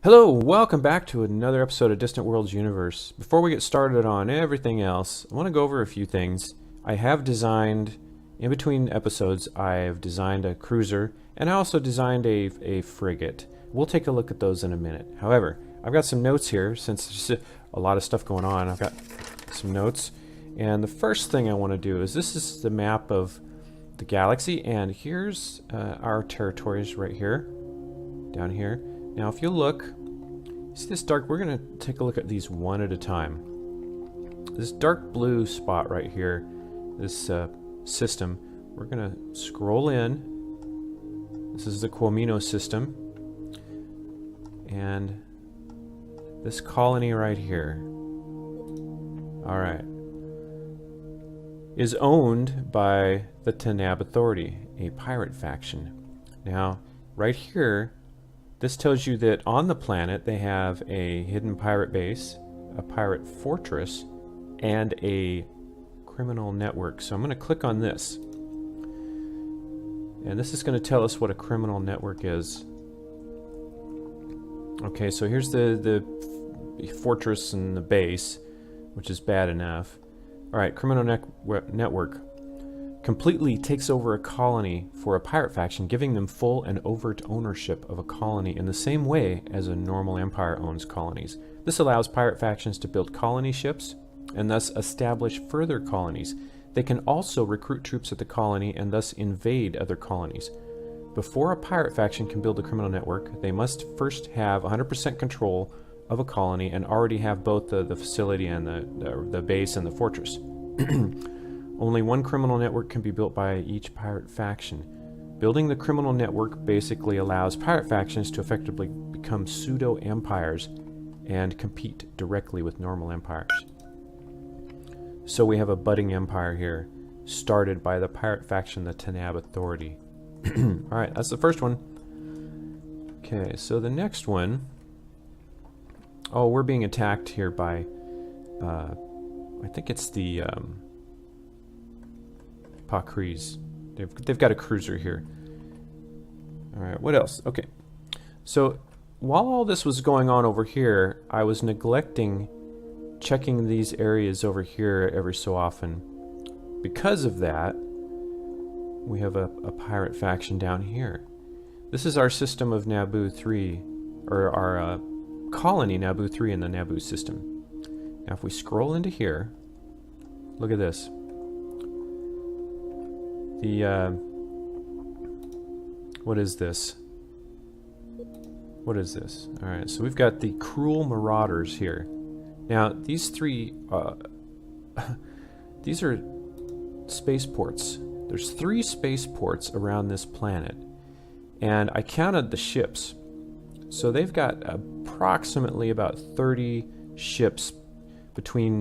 Hello, welcome back to another episode of Distant Worlds Universe. Before we get started on everything else, I want to go over a few things. I have designed, in between episodes, I've designed a cruiser, and I also designed a frigate. We'll take a look at those in a minute. However, I've got some notes here, since there's a lot of stuff going on. I've got some notes, and the first thing I want to do is, this is the map of the galaxy, and here's our territories right here, down here. Now, if you look, see this dark, we're going to take a look at these one at a time. This dark blue spot right here, this system, we're going to scroll in. This is the Quomino system. And this colony right here, alright, is owned by the Tanab Authority, a pirate faction. Now, right here, this tells you that on the planet they have a hidden pirate base, a pirate fortress, and a criminal network. So I'm going to click on this. And this is going to tell us what a criminal network is. Okay, so here's the fortress and the base, which is bad enough. Alright, criminal network. Completely takes over a colony for a pirate faction, giving them full and overt ownership of a colony in the same way as a normal empire owns colonies. This allows pirate factions to build colony ships and thus establish further colonies. They can also recruit troops at the colony and thus invade other colonies. Before a pirate faction can build a criminal network, they must first have 100% control of a colony and already have both the facility and the base and the fortress. Only one criminal network can be built by each pirate faction. Building the criminal network basically allows pirate factions to effectively become pseudo-empires and compete directly with normal empires. So we have a budding empire here, started by the pirate faction, the Tanab Authority. Alright, that's the first one. Okay, so the next one... Oh, we're being attacked here by... I think it's the... Pakris. They've got a cruiser here. Alright, what else? Okay. So, while all this was going on over here, I was neglecting checking these areas over here every so often. Because of that, we have a pirate faction down here. This is our system of Naboo 3, or our colony Naboo 3 in the Naboo system. Now if we scroll into here, look at this. What is this? What is this? Alright, so we've got the Cruel Marauders here. Now, these three, these are spaceports. There's 3 spaceports around this planet. And I counted the ships. So they've got approximately about 30 ships between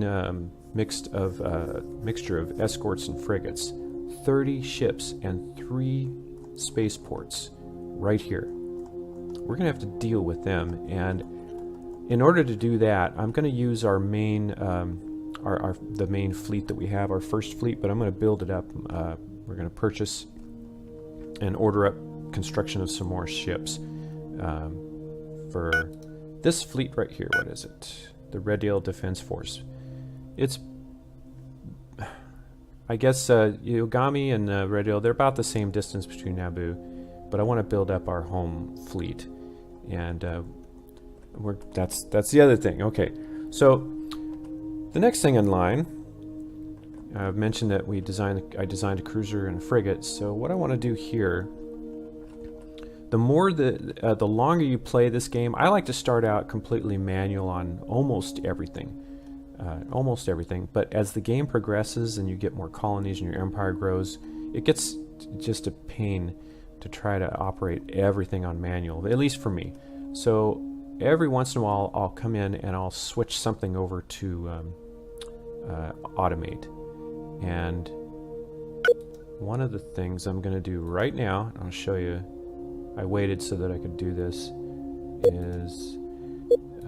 mixture of escorts and frigates. 30 ships and 3 spaceports right here. We're going to have to deal with them, and in order to do that, I'm going to use our main, the main fleet that we have, our first fleet, but I'm going to build it up. We're going to purchase and order up construction of some more ships for this fleet right here. What is it? The Redale Defense Force. It's I guess Yogami and Redale, they're about the same distance between Naboo, but I want to build up our home fleet, and that's the other thing. Okay, so the next thing in line, I've mentioned that I designed a cruiser and a frigate. So what I want to do here, the longer you play this game, I like to start out completely manual on almost everything. But as the game progresses and you get more colonies and your empire grows, it gets just a pain to try to operate everything on manual, at least for me. So every once in a while I'll come in and I'll switch something over to automate. And one of the things I'm going to do right now, I'll show you, I waited so that I could do this, is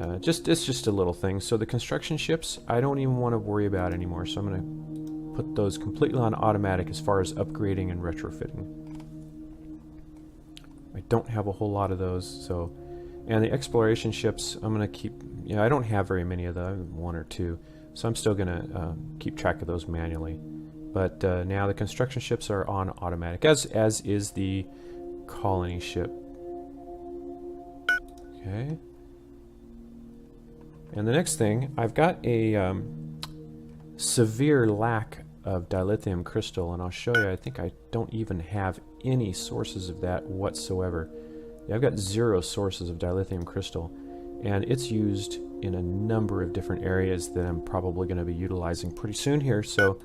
it's just a little thing. So the construction ships, I don't even want to worry about anymore. So I'm going to put those completely on automatic as far as upgrading and retrofitting. I don't have a whole lot of those, so And the exploration ships, I'm going to keep, I don't have very many of them, 1 or 2, so I'm still going to keep track of those manually. But now the construction ships are on automatic, as is the colony ship. Okay. And the next thing, I've got a severe lack of dilithium crystal, and I'll show you. I think I don't even have any sources of that whatsoever. I've got 0 sources of dilithium crystal, and it's used in a number of different areas that I'm probably going to be utilizing pretty soon here. So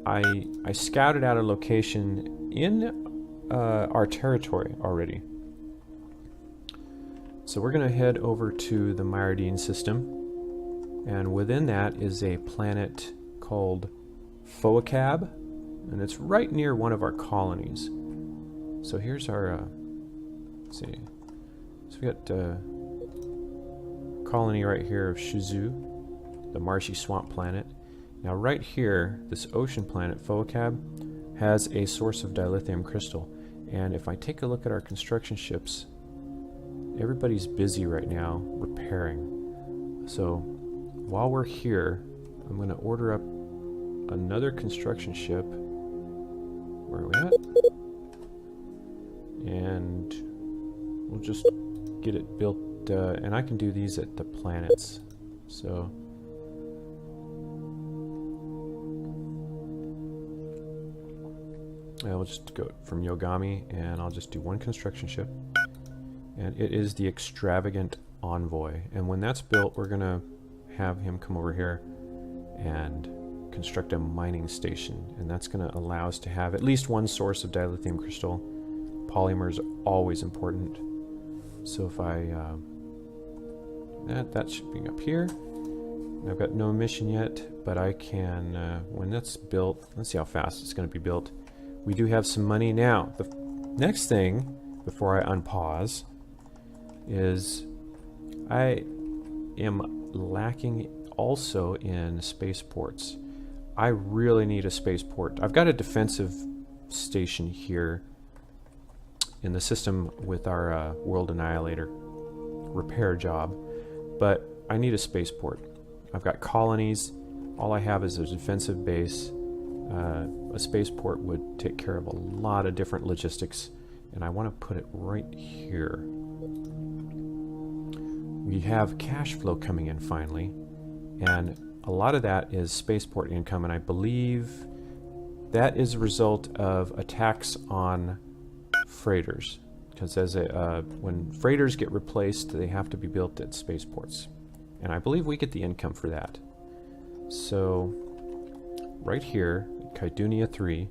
I scouted out a location in our territory already. So we're going to head over to the Myrodine system, and within that is a planet called Foacab, and it's right near one of our colonies. So here's our let's see. So we got colony right here of Shizu, the marshy swamp planet. Now right here, this ocean planet, Foacab, has a source of dilithium crystal. And if I take a look at our construction ships, everybody's busy right now repairing. So while we're here, I'm going to order up another construction ship. Where are we at? And we'll just get it built, and I can do these at the planets. So I'll just go from Yogami, and I'll just do 1 construction ship, and it is the Extravagant Envoy. And when that's built, we're gonna have him come over here and construct a mining station, and that's gonna allow us to have at least 1 source of dilithium crystal. Polymer is always important. So if I that should be up here. I've got no mission yet, but I can when that's built. Let's see how fast it's going to be built. We do have some money now. The next thing before I unpause is I am lacking also in spaceports. I really need a spaceport. I've got a defensive station here in the system with our World Annihilator repair job, but I need a spaceport. I've got colonies. All I have is a defensive base. A spaceport would take care of a lot of different logistics, and I want to put it right here. We have cash flow coming in finally, and a lot of that is spaceport income, and I believe that is a result of attacks on freighters, because when freighters get replaced, they have to be built at spaceports, and I believe we get the income for that. So right here, Kydunia 3,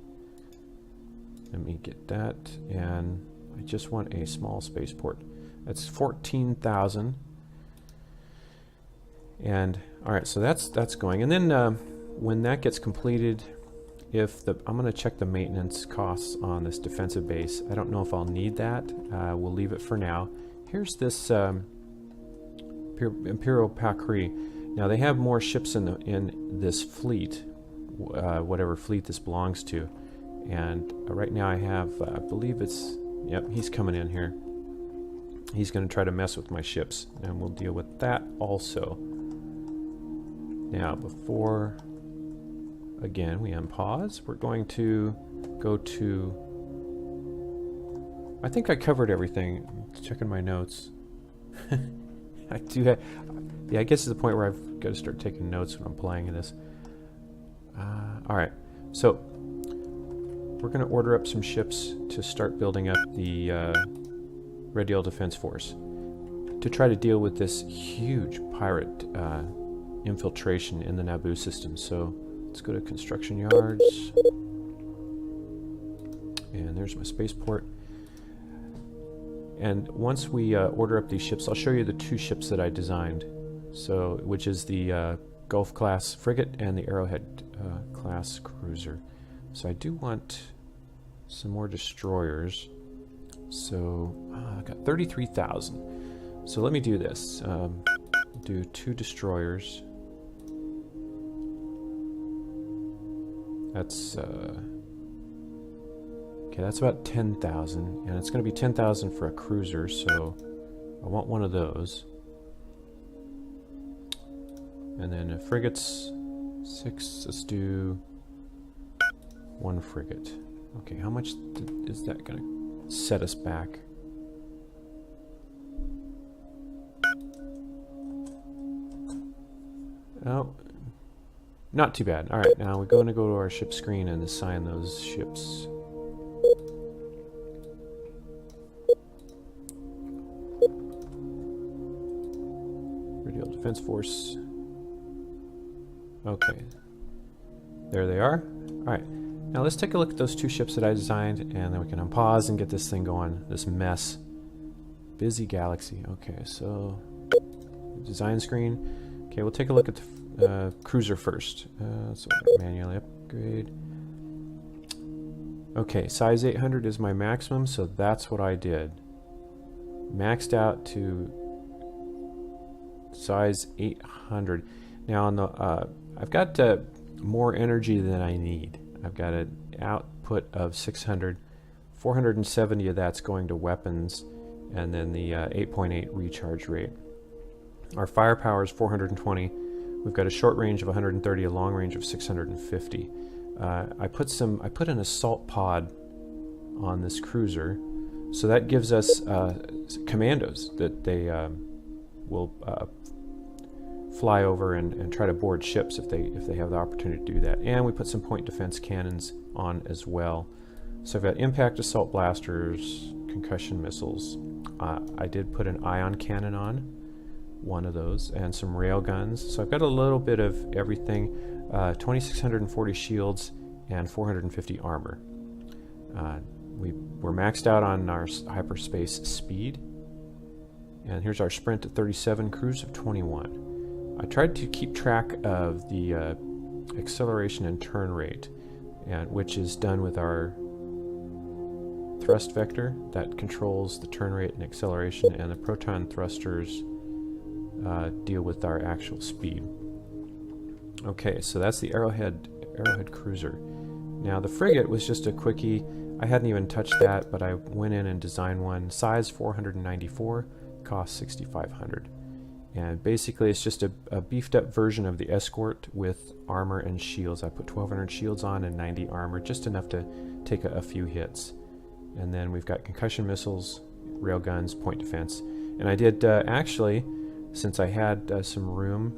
let me get that, and I just want a small spaceport. That's 14,000, and all right, so that's going, and then when that gets completed, I'm going to check the maintenance costs on this defensive base. I don't know if I'll need that. We'll leave it for now. Here's this Imperial Pakri. Now they have more ships in this fleet, whatever fleet this belongs to. And right now I have, I believe it's, yep, he's coming in here. He's going to try to mess with my ships, and we'll deal with that also. Now, before, again, we unpause, we're going to go to, I think I covered everything. I'm checking my notes. I do have, yeah, I guess it's the point where I've got to start taking notes when I'm playing this. All right, so we're going to order up some ships to start building up the Red Deal Defense Force to try to deal with this huge pirate infiltration in the Naboo system. So let's go to construction yards, and there's my spaceport. And once we order up these ships, I'll show you the 2 ships that I designed. So, which is the Gulf class frigate and the Arrowhead class cruiser. So I do want some more destroyers. So I got 33,000. So let me do this. Do 2 destroyers. That's okay. That's about 10,000, and it's going to be 10,000 for a cruiser. So I want one of those. And then frigates, 6. Let's do 1 frigate. Okay, how much is that going to set us back? Oh, not too bad. All right, now we're going to go to our ship screen and assign those ships. Radial Defense Force. Okay, there they are. All right, now let's take a look at those 2 ships that I designed, and then we can unpause and get this thing going. This mess. Busy galaxy. Okay, so design screen. Okay, we'll take a look at the cruiser first. So manually upgrade. Okay, size 800 is my maximum, so that's what I did. Maxed out to size 800. Now on the I've got more energy than I need. I've got an output of 600. 470 of that's going to weapons, and then the 8.8 recharge rate. Our firepower is 420. We've got a short range of 130, a long range of 650. I put an assault pod on this cruiser, so that gives us commandos that they will fly over and try to board ships if they have the opportunity to do that. And we put some point defense cannons on as well. So I've got impact assault blasters, concussion missiles. I did put an ion cannon on, one of those, and some rail guns. So I've got a little bit of everything. 2,640 shields and 450 armor. We're maxed out on our hyperspace speed. And here's our sprint at 37, cruise of 21. I tried to keep track of the acceleration and turn rate, which is done with our thrust vector that controls the turn rate and acceleration, and the proton thrusters deal with our actual speed. Okay, so that's the Arrowhead cruiser. Now the frigate was just a quickie. I hadn't even touched that, but I went in and designed one. Size 494, cost 6,500. And basically it's just a beefed up version of the Escort with armor and shields. I put 1,200 shields on and 90 armor, just enough to take a few hits. And then we've got concussion missiles, railguns, point defense. And I did actually, since I had some room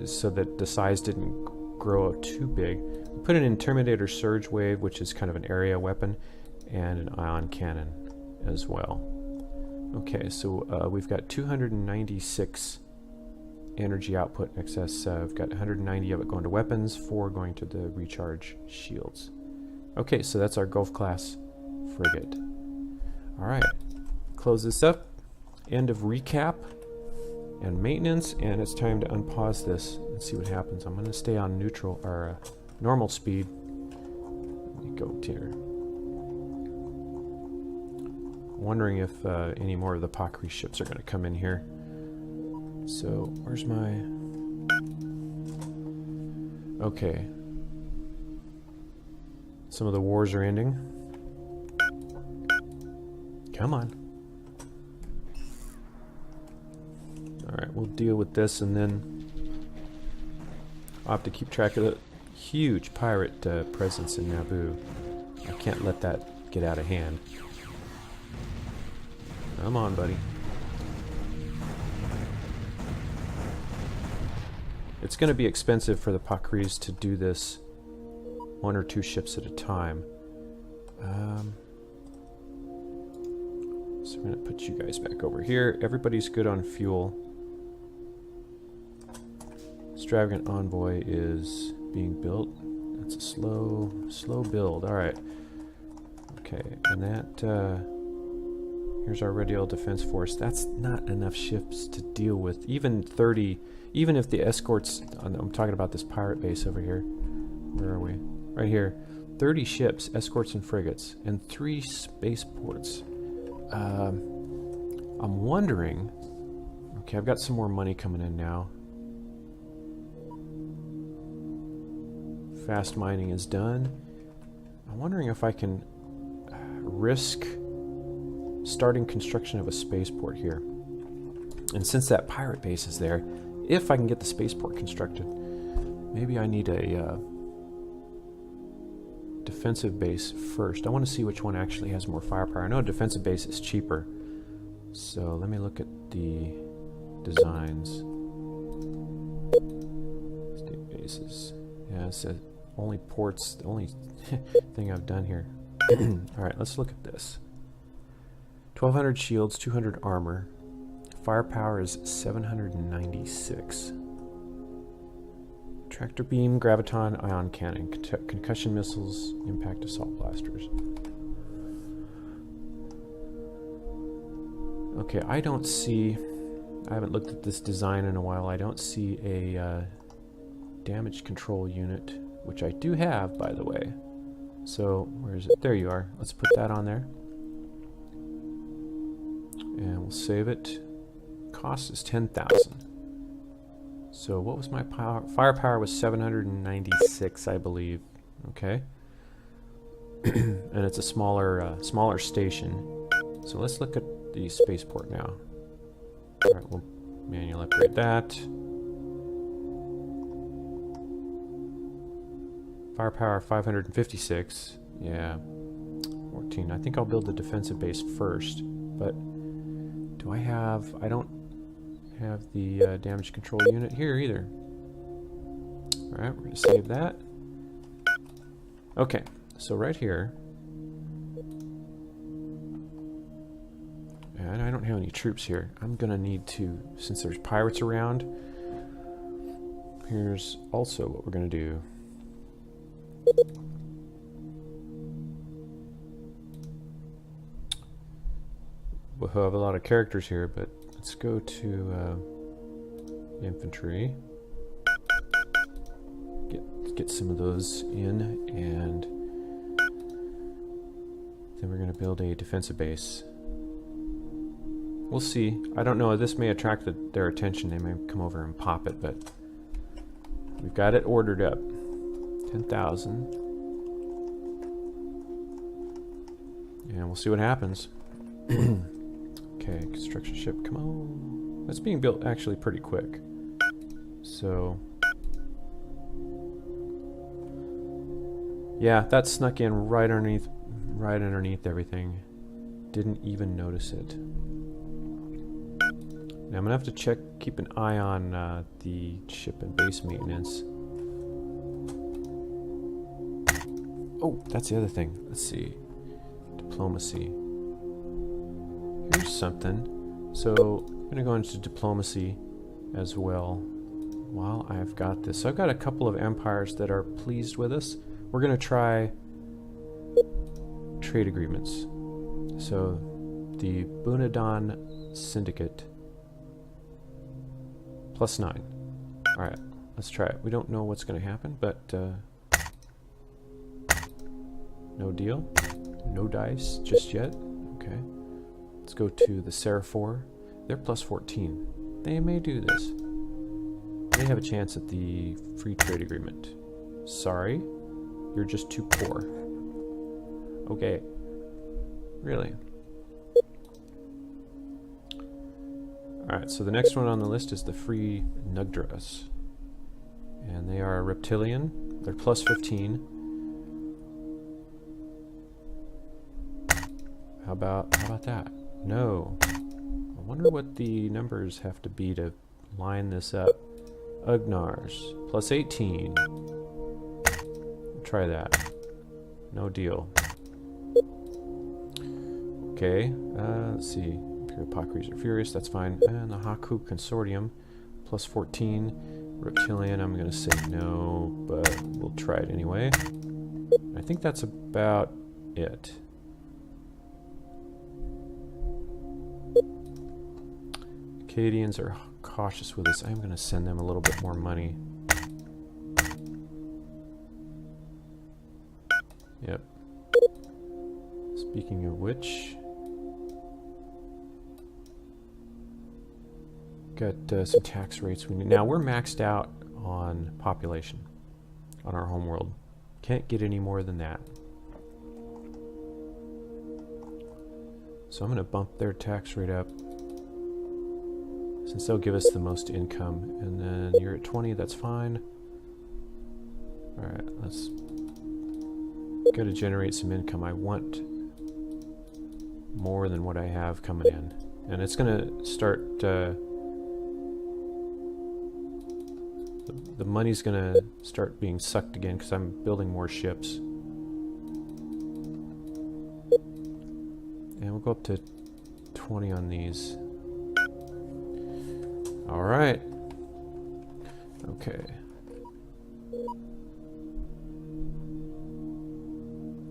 so that the size didn't grow too big, I put an Intimidator Surge Wave, which is kind of an area weapon, and an ion cannon as well. Okay, so we've got 296 energy output in excess. We've got 190 of it going to weapons, 4 going to the recharge shields. Okay, so that's our Gulf-class frigate. Alright, close this up. End of recap and maintenance, and it's time to unpause this and see what happens. I'm going to stay on neutral, or normal speed. Let me go here. Wondering if any more of the Pakri ships are going to come in here. So, where's my... Okay. Some of the wars are ending. Come on. Alright, we'll deal with this, and then I'll have to keep track of the huge pirate presence in Naboo. I can't let that get out of hand. Come on, buddy. It's going to be expensive for the Pakris to do this 1 or 2 ships at a time. So I'm going to put you guys back over here. Everybody's good on fuel. Extravagant Envoy is being built. That's a slow build. Alright. Okay, and that... here's our Radial Defense Force. That's not enough ships to deal with. Even 30, even if the escorts, I'm talking about this pirate base over here. Where are we? Right here. 30 ships, escorts and frigates, and 3 spaceports. I'm wondering, okay, I've got some more money coming in now. Fast mining is done. I'm wondering if I can risk starting construction of a spaceport here. And since that pirate base is there, if I can get the spaceport constructed, maybe I need a defensive base first. I want to see which one actually has more firepower. I know a defensive base is cheaper. So let me look at the designs. State bases. Yeah, it says only ports, the only thing I've done here. Alright, let's look at this. 1200 shields, 200 armor. Firepower is 796. Tractor beam, graviton, ion cannon, concussion missiles, impact assault blasters. Okay, I don't see... I haven't looked at this design in a while. I don't see a damage control unit, which I do have, by the way. So, where is it? There you are. Let's put that on there. And we'll save it. Cost is 10,000. So what was my firepower? Was 796, I believe. Okay. And it's a smaller station. So let's look at the spaceport now. All right, we'll manual upgrade that. Firepower 556. Yeah. 14. I think I'll build the defensive base first. But do I have... I don't have the damage control unit here either. Alright, we're going to save that. Okay, so right here... And I don't have any troops here. I'm going to need to... Since there's pirates around... Here's also what we're going to do. We'll have a lot of characters here, but let's go to infantry. Get some of those in, and then we're going to build a defensive base. We'll see. I don't know. This may attract their attention. They may come over and pop it, but we've got it ordered up. 10,000. And we'll see what happens. Okay, construction ship, come on. That's being built actually pretty quick. So... Yeah, that snuck in right underneath everything. Didn't even notice it. Now I'm gonna have to keep an eye on the ship and base maintenance. Oh, that's the other thing. Let's see. Diplomacy. Here's something. So I'm gonna go into diplomacy as well while I've got this. So I've got a couple of empires that are pleased with us. We're gonna try trade agreements. So the Bunadan Syndicate +9. Alright, let's try it. We don't know what's gonna happen, but no deal. No dice just yet. Okay. Let's go to the Seraphor. They're +14. They may do this. They have a chance at the free trade agreement. Sorry, you're just too poor. Okay. Really? Alright, so the next one on the list is the Free Nugdras. And they are reptilian. They're +15. How about that? No. I wonder what the numbers have to be to line this up. Ugnars, +18. Try that. No deal. Okay, let's see. Imperial Pakris are furious, that's fine. And the Haku Consortium, +14. Reptilian, I'm gonna say no, but we'll try it anyway. I think that's about it. Acadians are cautious with this. I'm going to send them a little bit more money. Yep. Speaking of which, got some tax rates we need. Now we're maxed out on population on our homeworld. Can't get any more than that. So I'm going to bump their tax rate up. since they'll give us the most income. And then you're at 20, that's fine. Alright, let's go to generate some income. I want more than what I have coming in. And it's going to start, the money's going to start being sucked again because I'm building more ships. And we'll go up to 20 on these. Alright. Okay.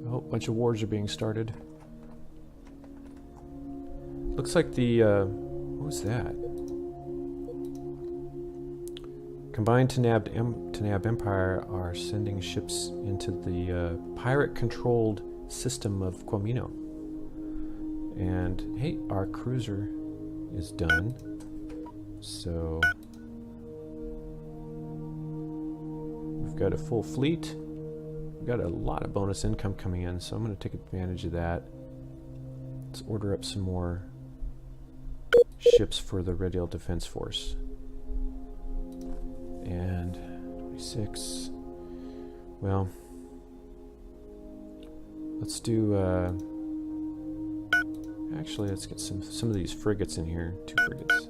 A whole bunch of wars are being started. Looks like the, what was that? Combined Tanab Empire are sending ships into the pirate-controlled system of Quamino. And, hey, our cruiser is done. So, we've got a full fleet. We've got a lot of bonus income coming in, so I'm going to take advantage of that. Let's order up some more ships for the Red Hill Defense Force. And 26. Well, let's do, actually, let's get some of these frigates in here. 2 frigates.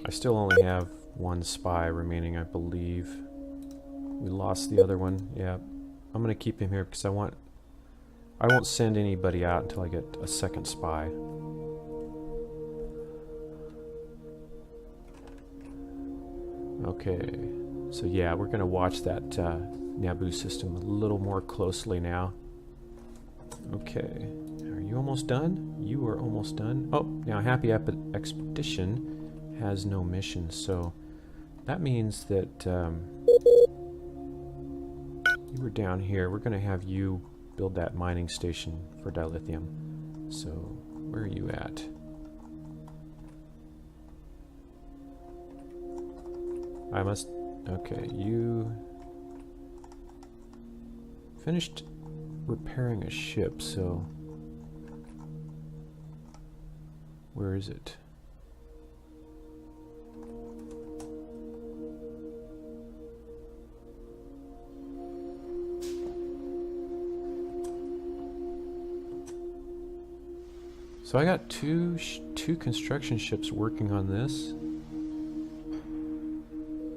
I still only have 1 spy remaining, I believe. We lost the other one. Yeah, I'm gonna keep him here because I won't send anybody out until I get a 2nd spy. Okay, so yeah, we're gonna watch that Naboo system a little more closely now. Okay, are you almost done? You are almost done. Oh, now Happy Expedition has no mission, so that means that you were down here. We're gonna have you build that mining station for dilithium. So where are you at? I must, okay, you finished repairing a ship, so where is it? So I got two construction ships working on this.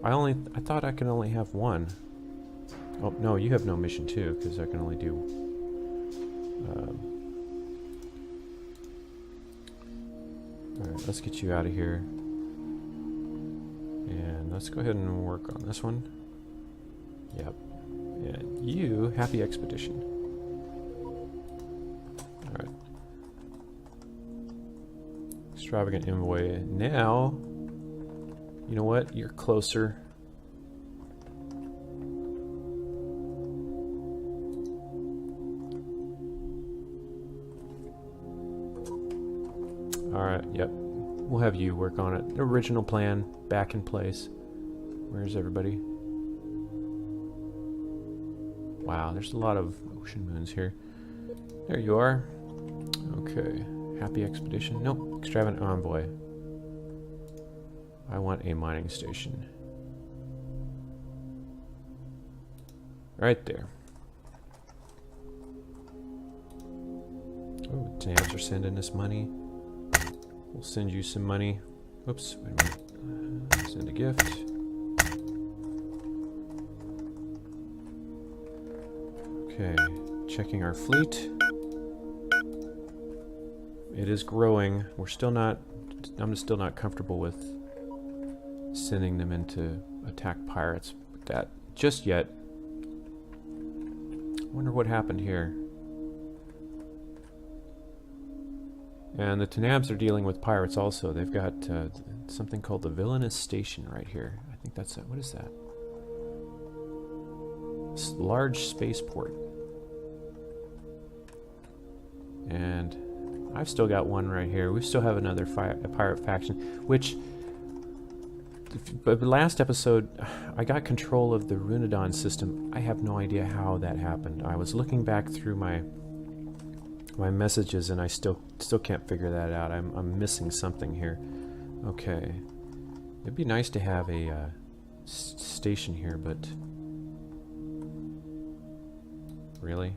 I thought I could only have 1. Oh no, you have no mission too, because I can only do. All right, let's get you out of here, and let's go ahead and work on this one. Yep, and you, Happy Expedition. All right. Extravagant Envoy. Now, you know what? You're closer. Alright, yep. We'll have you work on it. The original plan, back in place. Where's everybody? Wow, there's a lot of ocean moons here. There you are. Okay. Happy Expedition. Nope. Extravagant Envoy. I want a mining station. Right there. Oh, Tanabs are sending us money. We'll send you some money. Oops, wait a minute. Send a gift. Okay, checking our fleet. It is growing. We're still not, I'm still not comfortable with sending them in to attack pirates with that just yet. I wonder what happened here. And the Tanabs are dealing with pirates also. They've got something called the Villainous Station right here. I think that's it. What is that? Large spaceport. And I've still got one right here. We still have another pirate faction, which... But last episode, I got control of the Runodon system. I have no idea how that happened. I was looking back through my messages, and I still can't figure that out. I'm missing something here. Okay, it'd be nice to have a station here, but really,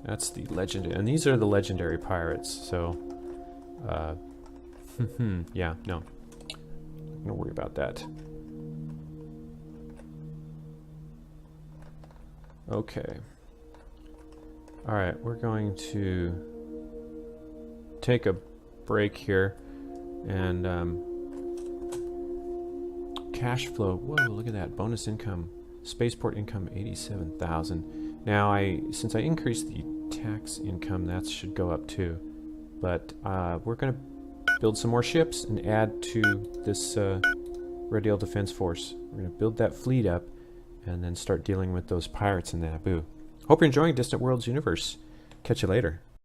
that's the legendary, and these are the legendary pirates. So, yeah, no. Don't worry about that. Okay. Alright, we're going to take a break here and cash flow. Whoa, look at that. Bonus income. Spaceport income 87,000. Now since I increased the tax income, that should go up too. But we're gonna build some more ships and add to this Red Deal Defense Force. We're going to build that fleet up and then start dealing with those pirates in Naboo. Hope you're enjoying Distant Worlds Universe. Catch you later.